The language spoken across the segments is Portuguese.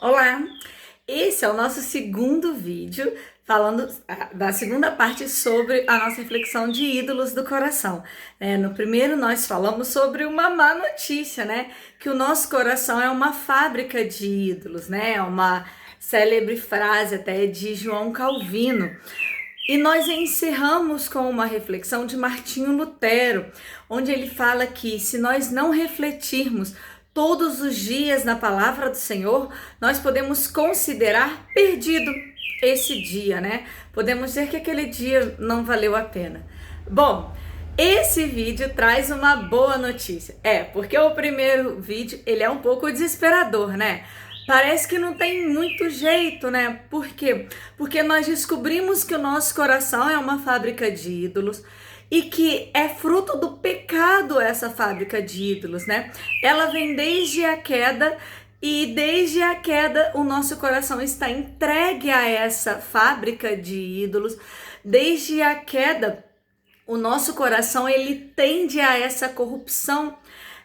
Olá! Esse é o nosso segundo vídeo, falando da segunda parte sobre a nossa reflexão de ídolos do coração. No primeiro nós falamos sobre uma má notícia, né? Que o nosso coração é uma fábrica de ídolos, né? É uma célebre frase até de João Calvino. E nós encerramos com uma reflexão de Martinho Lutero, onde ele fala que se nós não refletirmos todos os dias na palavra do Senhor, nós podemos considerar perdido esse dia, né? Podemos dizer que aquele dia não valeu a pena. Bom, esse vídeo traz uma boa notícia. Porque o primeiro vídeo, ele é um pouco desesperador, né? Parece que não tem muito jeito, né? Por quê? Porque nós descobrimos que o nosso coração é uma fábrica de ídolos e que é fruto do pecado essa fábrica de ídolos, né? Ela vem desde a queda e desde a queda o nosso coração está entregue a essa fábrica de ídolos. Desde a queda o nosso coração ele tende a essa corrupção,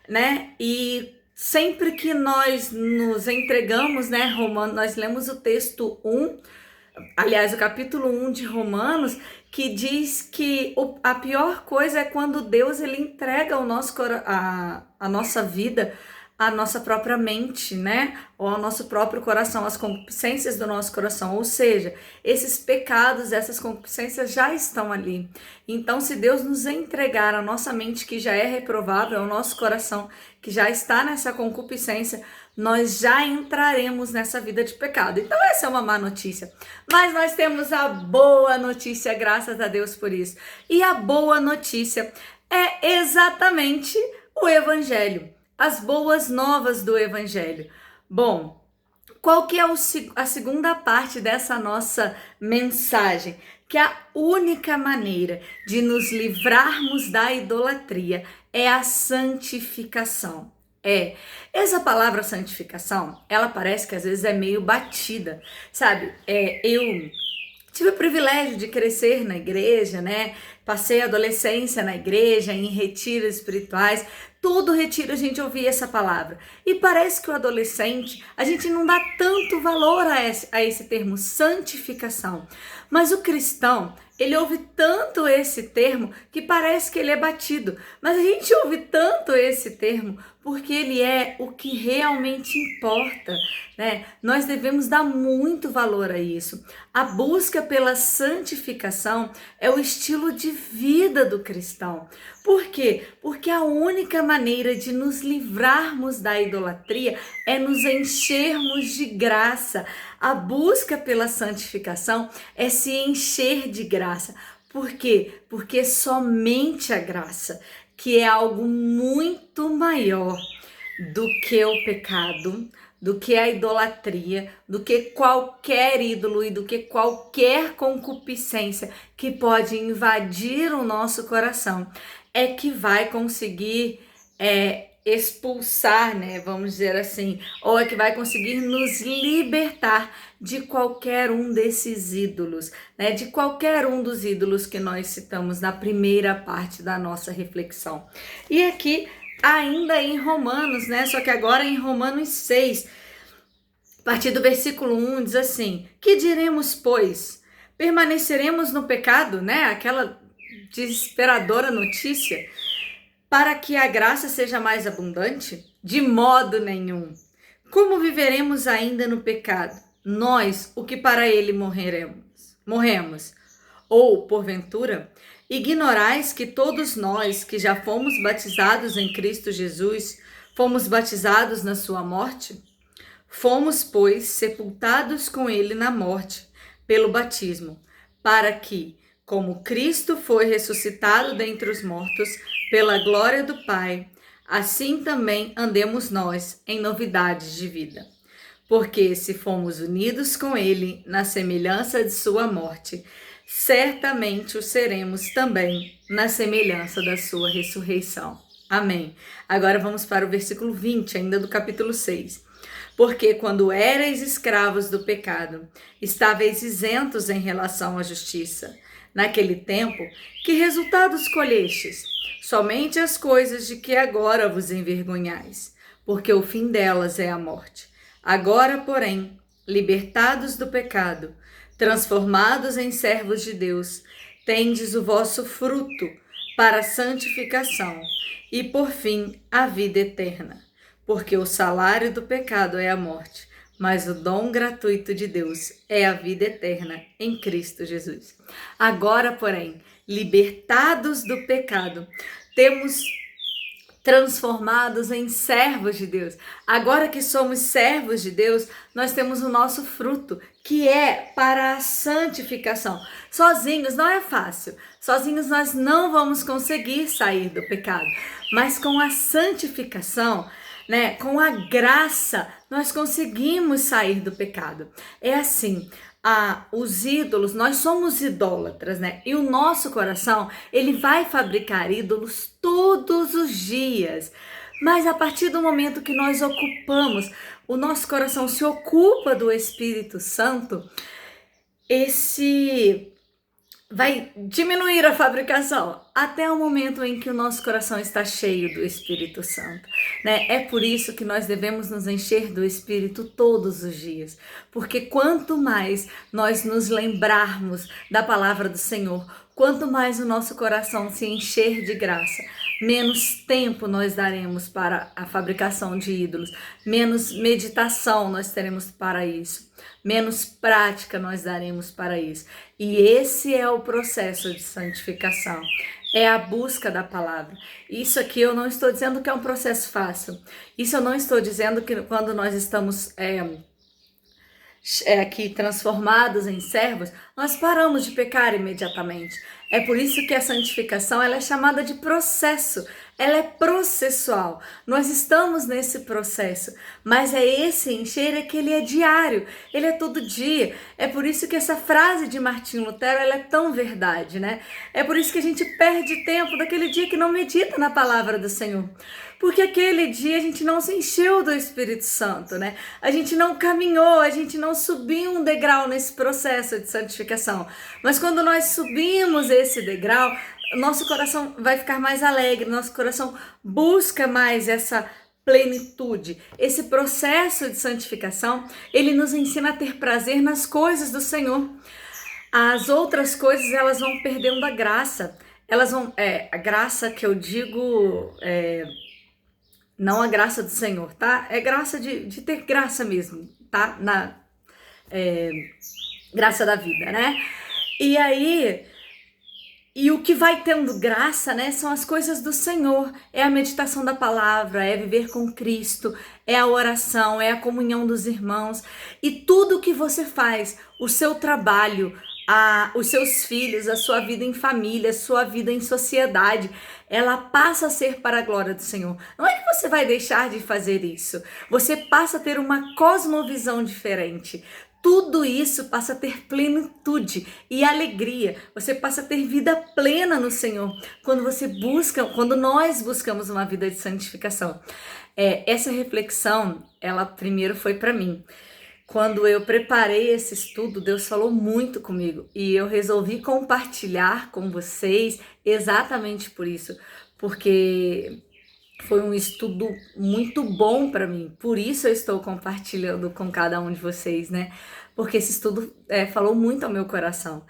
né? E sempre que nós nos entregamos, né, nós lemos o texto 1, aliás, o capítulo 1 de Romanos, que diz que a pior coisa é quando Deus ele entrega a nossa vida, a nossa própria mente, né? Ou ao nosso próprio coração, as concupiscências do nosso coração. Ou seja, esses pecados, essas concupiscências já estão ali. Então, se Deus nos entregar a nossa mente que já é reprovável, o nosso coração que já está nessa concupiscência, nós já entraremos nessa vida de pecado. Então essa é uma má notícia. Mas nós temos a boa notícia, graças a Deus por isso. E a boa notícia é exatamente o Evangelho. As boas novas do Evangelho. Bom, qual que é a segunda parte dessa nossa mensagem? Que a única maneira de nos livrarmos da idolatria é a santificação. Essa palavra santificação, ela parece que às vezes é meio batida, sabe? Eu tive o privilégio de crescer na igreja, né? Passei a adolescência na igreja, em retiros espirituais. Todo retiro a gente ouvia essa palavra. E parece que o adolescente, a gente não dá tanto valor a esse termo, santificação. Mas o cristão, ele ouve tanto esse termo que parece que ele é batido. Mas a gente ouve tanto esse termo porque ele é o que realmente importa, né? Nós devemos dar muito valor a isso. A busca pela santificação é o estilo de vida do cristão. Por quê? Porque a única maneira de nos livrarmos da idolatria é nos enchermos de graça. A busca pela santificação é se encher de graça. Por quê? Porque somente a graça, que é algo muito maior do que o pecado, do que a idolatria, do que qualquer ídolo e do que qualquer concupiscência que pode invadir o nosso coração, é que vai conseguir expulsar, né, vamos dizer assim, ou é que vai conseguir nos libertar de qualquer um desses ídolos, né, de qualquer um dos ídolos que nós citamos na primeira parte da nossa reflexão. E aqui, ainda em Romanos, né, só que agora em Romanos 6, a partir do versículo 1, diz assim: que diremos, pois? Permaneceremos no pecado, né, aquela desesperadora notícia, para que a graça seja mais abundante? De modo nenhum. Como viveremos ainda no pecado? Nós, o que para ele morremos. Ou, porventura, ignorais que todos nós que já fomos batizados em Cristo Jesus, fomos batizados na sua morte? Fomos, pois, sepultados com ele na morte, pelo batismo, para que, como Cristo foi ressuscitado dentre os mortos, pela glória do Pai, assim também andemos nós em novidades de vida. Porque se fomos unidos com ele na semelhança de sua morte, certamente o seremos também na semelhança da sua ressurreição. Amém. Agora vamos para o versículo 20, ainda do capítulo 6. Porque quando erais escravos do pecado, estáveis isentos em relação à justiça. Naquele tempo, que resultados colhestes? Somente as coisas de que agora vos envergonhais, porque o fim delas é a morte. Agora, porém, libertados do pecado, transformados em servos de Deus, tendes o vosso fruto para a santificação e, por fim, a vida eterna. Porque o salário do pecado é a morte, mas o dom gratuito de Deus é a vida eterna em Cristo Jesus. Agora, porém, libertados do pecado, temos transformados em servos de Deus. Agora que somos servos de Deus, nós temos o nosso fruto, que é para a santificação. Sozinhos não é fácil. Sozinhos nós não vamos conseguir sair do pecado, mas com a santificação, né, com a graça, nós conseguimos sair do pecado. É assim, os ídolos, nós somos idólatras, né? E o nosso coração, ele vai fabricar ídolos todos os dias. Mas a partir do momento que nós ocupamos, o nosso coração se ocupa do Espírito Santo, esse vai diminuir a fabricação até o momento em que o nosso coração está cheio do Espírito Santo, né? É por isso que nós devemos nos encher do Espírito todos os dias, porque quanto mais nós nos lembrarmos da palavra do Senhor, quanto mais o nosso coração se encher de graça, menos tempo nós daremos para a fabricação de ídolos, menos meditação nós teremos para isso, menos prática nós daremos para isso. E esse é o processo de santificação, é a busca da palavra. Isso aqui eu não estou dizendo que é um processo fácil, isso eu não estou dizendo que quando nós estamos aqui transformados em servos, nós paramos de pecar imediatamente. É por isso que a santificação ela é chamada de processo, ela é processual. Nós estamos nesse processo, mas esse encher que ele é diário, ele é todo dia. É por isso que essa frase de Martinho Lutero ela é tão verdade, né? É por isso que a gente perde tempo daquele dia que não medita na palavra do Senhor. Porque aquele dia a gente não se encheu do Espírito Santo, né? A gente não caminhou, a gente não subiu um degrau nesse processo de santificação. Mas quando nós subimos esse degrau, nosso coração vai ficar mais alegre, nosso coração busca mais essa plenitude. Esse processo de santificação, ele nos ensina a ter prazer nas coisas do Senhor. As outras coisas, elas vão perdendo a graça. Elas vão, a graça que eu digo... não a graça do Senhor, tá? É graça de ter graça mesmo, tá? Graça da vida, né? E aí, o que vai tendo graça, né? São as coisas do Senhor. É a meditação da palavra, é viver com Cristo, é a oração, é a comunhão dos irmãos. E tudo que você faz, o seu trabalho, os seus filhos, a sua vida em família, a sua vida em sociedade, ela passa a ser para a glória do Senhor. Não é que você vai deixar de fazer isso, você passa a ter uma cosmovisão diferente. Tudo isso passa a ter plenitude e alegria. Você passa a ter vida plena no Senhor quando nós buscamos uma vida de santificação. Essa reflexão, ela primeiro foi para mim. Quando eu preparei esse estudo, Deus falou muito comigo e eu resolvi compartilhar com vocês exatamente por isso, porque foi um estudo muito bom para mim, por isso eu estou compartilhando com cada um de vocês, né? Porque esse estudo falou muito ao meu coração.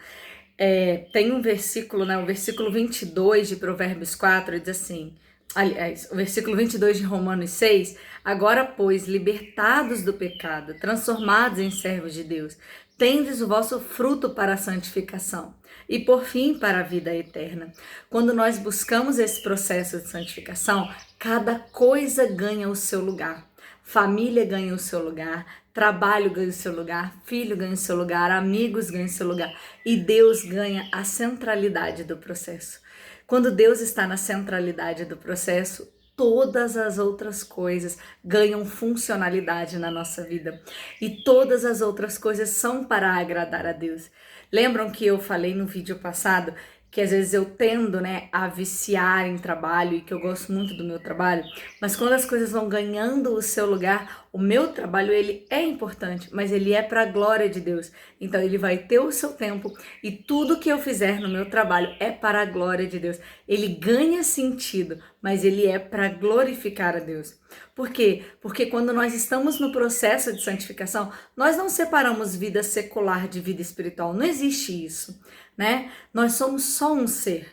Tem um versículo, né? O versículo 22 de Provérbios 4 diz assim... Aliás, o versículo 22 de Romanos 6, agora, pois, libertados do pecado, transformados em servos de Deus, tendes o vosso fruto para a santificação e, por fim, para a vida eterna. Quando nós buscamos esse processo de santificação, cada coisa ganha o seu lugar. Família ganha o seu lugar, trabalho ganha o seu lugar, filho ganha o seu lugar, amigos ganham o seu lugar e Deus ganha a centralidade do processo. Quando Deus está na centralidade do processo, todas as outras coisas ganham funcionalidade na nossa vida. E todas as outras coisas são para agradar a Deus. Lembram que eu falei no vídeo passado que às vezes eu tendo, né, a viciar em trabalho e que eu gosto muito do meu trabalho, mas quando as coisas vão ganhando o seu lugar, o meu trabalho ele é importante, mas ele é para a glória de Deus. Então ele vai ter o seu tempo e tudo que eu fizer no meu trabalho é para a glória de Deus. Ele ganha sentido, mas ele é para glorificar a Deus. Por quê? Porque quando nós estamos no processo de santificação, nós não separamos vida secular de vida espiritual. Não existe isso, né? Nós somos só um ser.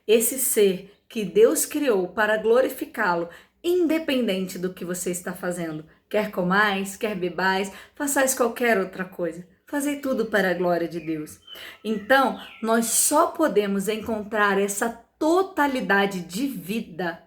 Esse ser que Deus criou para glorificá-lo, independente do que você está fazendo. Quer comais, quer bebais, façais qualquer outra coisa. Fazei tudo para a glória de Deus. Então, nós só podemos encontrar essa totalidade de vida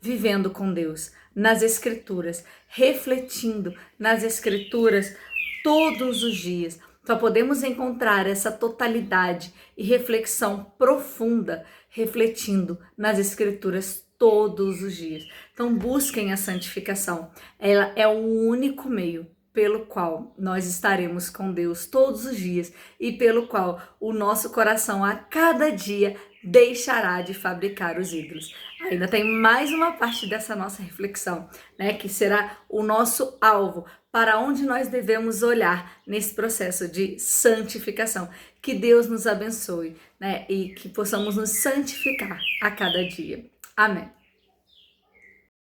vivendo com Deus, nas Escrituras, refletindo nas Escrituras todos os dias. Só podemos encontrar essa totalidade e reflexão profunda refletindo nas Escrituras todos os dias. Então busquem a santificação. Ela é o único meio pelo qual nós estaremos com Deus todos os dias e pelo qual o nosso coração a cada dia deixará de fabricar os ídolos. Ainda tem mais uma parte dessa nossa reflexão, né, que será o nosso alvo, para onde nós devemos olhar nesse processo de santificação. Que Deus nos abençoe, né, e que possamos nos santificar a cada dia. Amém.